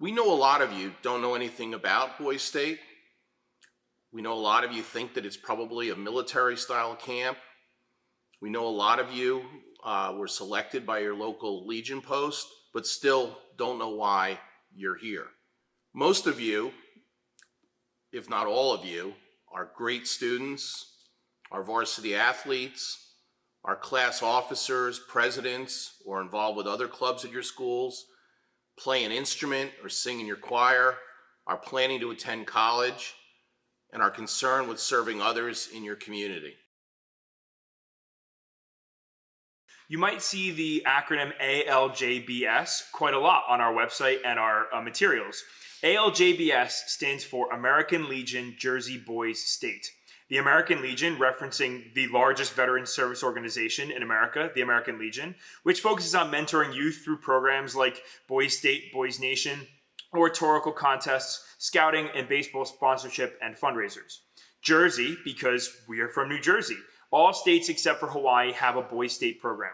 We know a lot of you don't know anything about Boys State. We know a lot of you think that it's probably a military-style camp. We know a lot of you were selected by your local Legion post, but still don't know why you're here. Most of you, if not all of you, are great students, are varsity athletes, are class officers, presidents, or involved with other clubs at your schools, play an instrument or sing in your choir, are planning to attend college, and are concerned with serving others in your community. You might see the acronym ALJBS quite a lot on our website and our materials. ALJBS stands for American Legion Jersey Boys State. The American Legion, referencing the largest veteran service organization in America, the American Legion, which focuses on mentoring youth through programs like Boys State, Boys Nation, oratorical contests, scouting, and baseball sponsorship and fundraisers. Jersey, because we are from New Jersey. All states except for Hawaii have a Boys State program.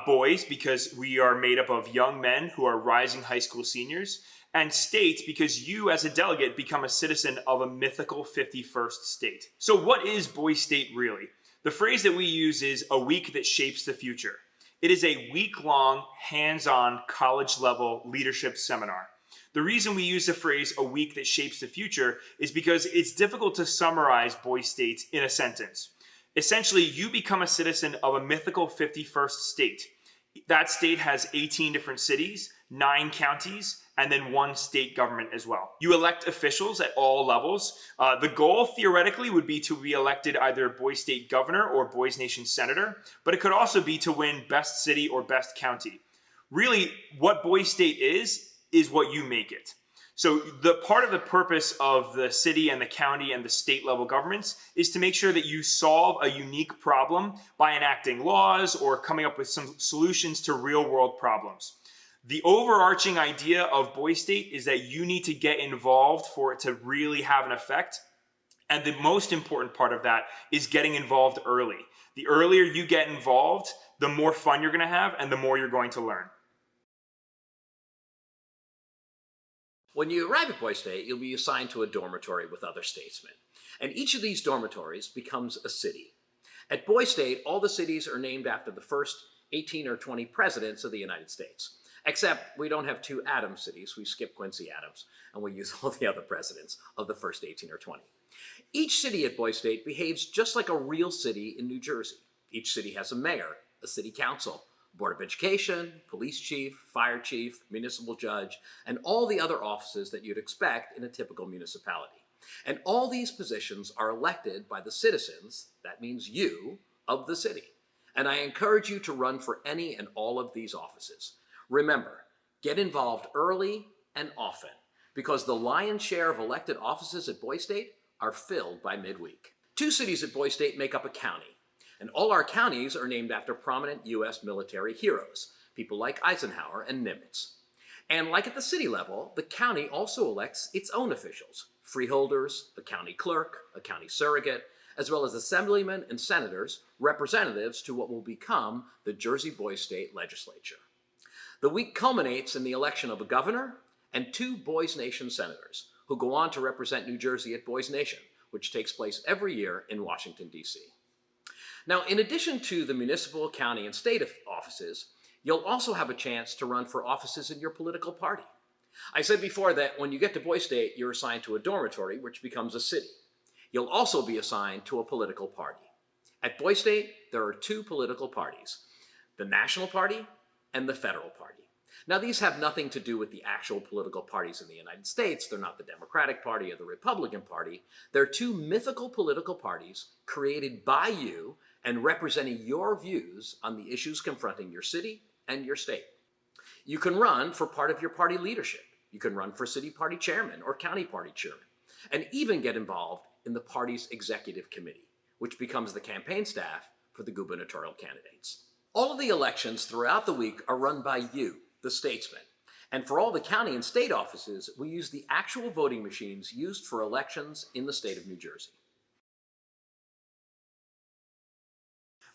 Boys, because we are made up of young men who are rising high school seniors. And state, because you as a delegate become a citizen of a mythical 51st state. So what is Boys State really? The phrase that we use is a week that shapes the future. It is a week-long, hands-on, college-level leadership seminar. The reason we use the phrase a week that shapes the future is because it's difficult to summarize Boys State in a sentence. Essentially, you become a citizen of a mythical 51st state. That state has 18 different cities, 9 counties, and then 1 state government as well. You elect officials at all levels. The goal theoretically would be to be elected either Boys State governor or Boys Nation senator, but it could also be to win best city or best county. Really, what Boys State is what you make it. So the part of the purpose of the city and the county and the state level governments is to make sure that you solve a unique problem by enacting laws or coming up with some solutions to real world problems. The overarching idea of Boys State is that you need to get involved for it to really have an effect. And the most important part of that is getting involved early. The earlier you get involved, the more fun you're going to have and the more you're going to learn. When you arrive at Boys State, you'll be assigned to a dormitory with other statesmen. And each of these dormitories becomes a city. At Boys State, all the cities are named after the first 18 or 20 presidents of the United States. Except we don't have 2 Adams cities. We skip Quincy Adams, and we use all the other presidents of the first 18 or 20. Each city at Boys State behaves just like a real city in New Jersey. Each city has a mayor, a city council, Board of Education, police chief, fire chief, municipal judge, and all the other offices that you'd expect in a typical municipality. And all these positions are elected by the citizens, that means you, of the city. And I encourage you to run for any and all of these offices. Remember, get involved early and often, because the lion's share of elected offices at Boys State are filled by midweek. 2 cities at Boys State make up a county. And all our counties are named after prominent U.S. military heroes, people like Eisenhower and Nimitz. And like at the city level, the county also elects its own officials, freeholders, a county clerk, a county surrogate, as well as assemblymen and senators, representatives to what will become the Jersey Boys State Legislature. The week culminates in the election of a governor and 2 Boys Nation senators, who go on to represent New Jersey at Boys Nation, which takes place every year in Washington, D.C. Now, in addition to the municipal, county, and state offices, you'll also have a chance to run for offices in your political party. I said before that when you get to Boys State, you're assigned to a dormitory, which becomes a city. You'll also be assigned to a political party. At Boys State, there are 2 political parties, the National Party and the Federal Party. Now, these have nothing to do with the actual political parties in the United States. They're not the Democratic Party or the Republican Party. They're 2 mythical political parties created by you and representing your views on the issues confronting your city and your state. You can run for part of your party leadership. You can run for city party chairman or county party chairman, and even get involved in the party's executive committee, which becomes the campaign staff for the gubernatorial candidates. All of the elections throughout the week are run by you, the statesmen. And for all the county and state offices, we use the actual voting machines used for elections in the state of New Jersey.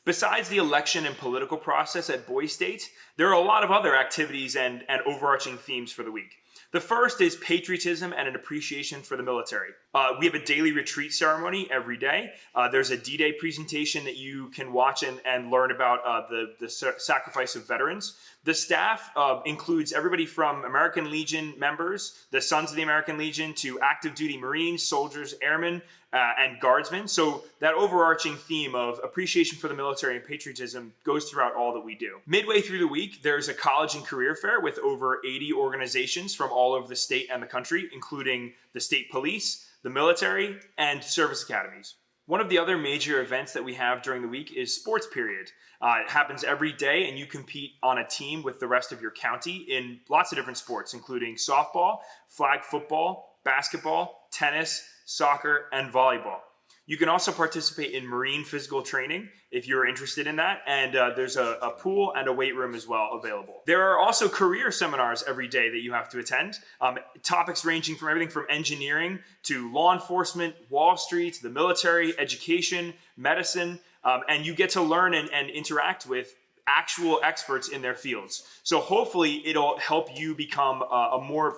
Besides the election and political process at Boys State, there are a lot of other activities and overarching themes for the week. The first is patriotism and an appreciation for the military. We have a daily retreat ceremony every day. There's a D-Day presentation that you can watch and learn about the sacrifice of veterans. The staff includes everybody from American Legion members, the Sons of the American Legion, to active duty Marines, soldiers, airmen, and guardsmen. So that overarching theme of appreciation for the military and patriotism goes throughout all that we do. Midway through the week, there's a college and career fair with over 80 organizations from all over the state and the country, including the state police, the military, and service academies. One of the other major events that we have during the week is Sports Period. It happens every day, and you compete on a team with the rest of your county in lots of different sports, including softball, flag football, basketball, tennis, soccer, and volleyball. You can also participate in marine physical training if you're interested in that, and there's a pool and a weight room as well available. There are also career seminars every day that you have to attend, topics ranging from everything from engineering to law enforcement, Wall Street, the military, education, medicine, and you get to learn and interact with actual experts in their fields. So hopefully it'll help you become a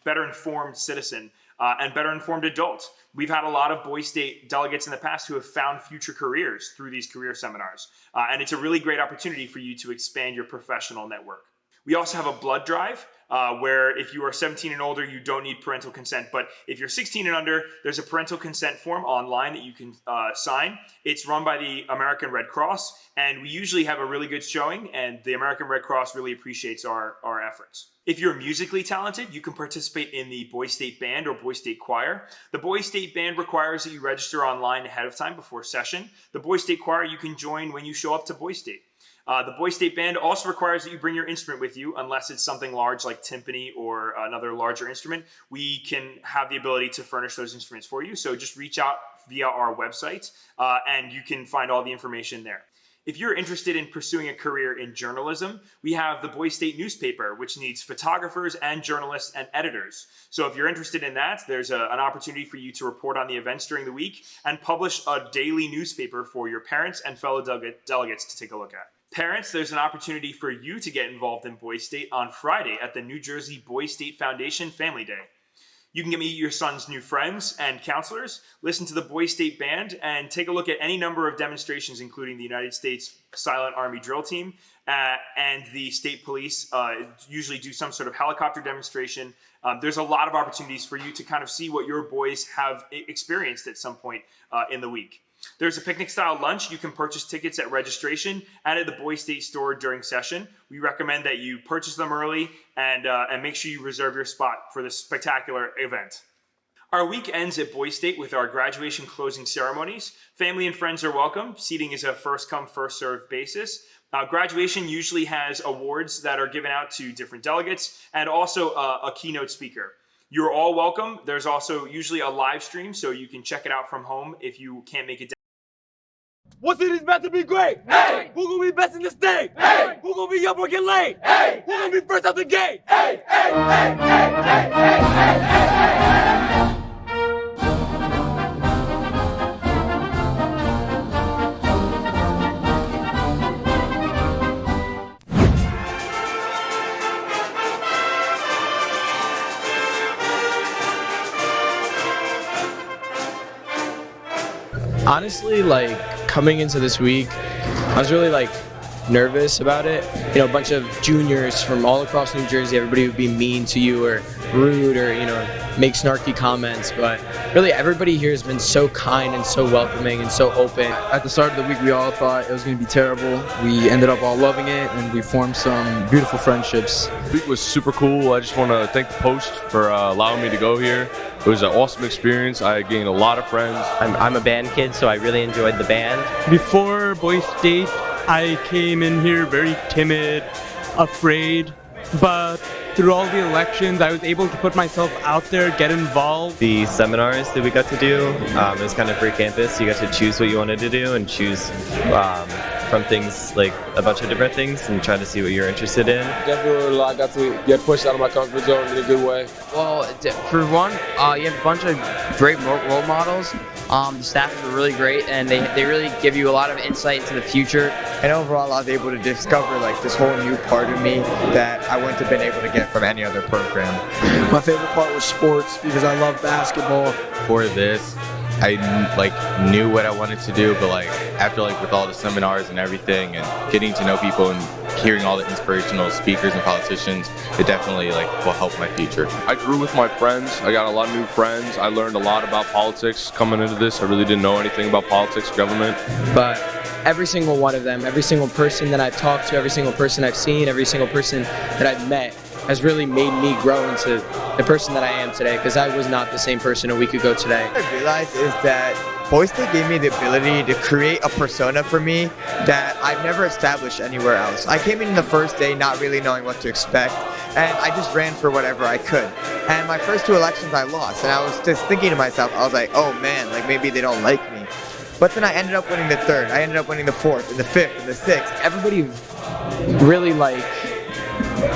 better informed citizen and better informed adult. We've had a lot of Boise State delegates in the past who have found future careers through these career seminars. And it's a really great opportunity for you to expand your professional network. We also have a blood drive where if you are 17 and older, you don't need parental consent. But if you're 16 and under, there's a parental consent form online that you can sign. It's run by the American Red Cross, and we usually have a really good showing, and the American Red Cross really appreciates our efforts. If you're musically talented, you can participate in the Boise State Band or Boise State Choir. The Boise State Band requires that you register online ahead of time before session. The Boise State Choir you can join when you show up to Boise State. The Boise State Band also requires that you bring your instrument with you unless it's something large like timpani or another larger instrument. We can have the ability to furnish those instruments for you. So just reach out via our website and you can find all the information there. If you're interested in pursuing a career in journalism, we have the Boise State newspaper, which needs photographers and journalists and editors. So if you're interested in that, there's an opportunity for you to report on the events during the week and publish a daily newspaper for your parents and fellow delegates to take a look at. Parents, there's an opportunity for you to get involved in Boise State on Friday at the New Jersey Boise State Foundation Family Day. You can meet your son's new friends and counselors, listen to the Boise State Band, and take a look at any number of demonstrations, including the United States Silent Army Drill Team and the state police usually do some sort of helicopter demonstration. There's a lot of opportunities for you to kind of see what your boys have experienced at some point in the week. There's a picnic-style lunch. You can purchase tickets at registration and at the Boise State store during session. We recommend that you purchase them early and make sure you reserve your spot for this spectacular event. Our week ends at Boise State with our graduation closing ceremonies. Family and friends are welcome. Seating is a first-come, first-served basis. Graduation usually has awards that are given out to different delegates and also a keynote speaker. You're all welcome. There's also usually a live stream, so you can check it out from home if you can't make it down. What city's about to be great? Hey! Who gonna be best in the state? Hey! Who gonna be young boy get laid? Hey! Who gonna be first out the gate? Hey! Hey! Hey! Hey! Hey! Hey! Hey! Hey! Honestly, like, coming into this week, I was really nervous about it. You know, a bunch of juniors from all across New Jersey, everybody would be mean to you or rude or, make snarky comments, but really everybody here has been so kind and so welcoming and so open. At the start of the week, we all thought it was going to be terrible. We ended up all loving it, and we formed some beautiful friendships. The week was super cool. I just want to thank the Post for allowing me to go here. It was an awesome experience. I gained a lot of friends. I'm a band kid, so I really enjoyed the band. Before Boise State, I came in here very timid, afraid, but through all the elections, I was able to put myself out there, get involved. The seminars that we got to do, it was kind of free campus. You got to choose what you wanted to do and choose from things like a bunch of different things and try to see what you're interested in. Definitely, I got to get pushed out of my comfort zone in a good way. Well, for one, you have a bunch of great role models. The staff are really great, and they really give you a lot of insight into the future. And overall, I was able to discover like this whole new part of me that I wouldn't have been able to get from any other program. My favorite part was sports because I love basketball. For this, I knew what I wanted to do, but after with all the seminars and everything and getting to know people and hearing all the inspirational speakers and politicians, it definitely will help my future. I grew with my friends. I got a lot of new friends. I learned a lot about politics coming into this. I really didn't know anything about politics, government. But every single one of them, every single person that I've talked to, every single person I've seen, every single person that I've met has really made me grow into the person that I am today, because I was not the same person a week ago today. What I realized is that Boys State gave me the ability to create a persona for me that I've never established anywhere else. I came in the first day not really knowing what to expect, and I just ran for whatever I could. And my first 2 elections I lost, and I was just thinking to myself, I was like, oh man, maybe they don't like me. But then I ended up winning the 3rd, I ended up winning the 4th, and the 5th, and the 6th. Everybody really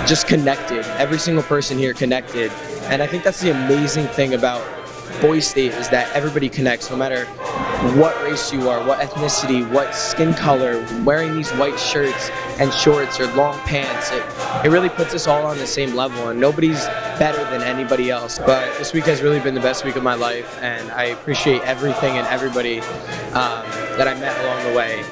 just connected. Every single person here connected. And I think that's the amazing thing about Boys State, is that everybody connects, no matter what race you are, what ethnicity, what skin color. Wearing these white shirts and shorts or long pants, it really puts us all on the same level, and nobody's better than anybody else. But this week has really been the best week of my life, and I appreciate everything and everybody that I met along the way.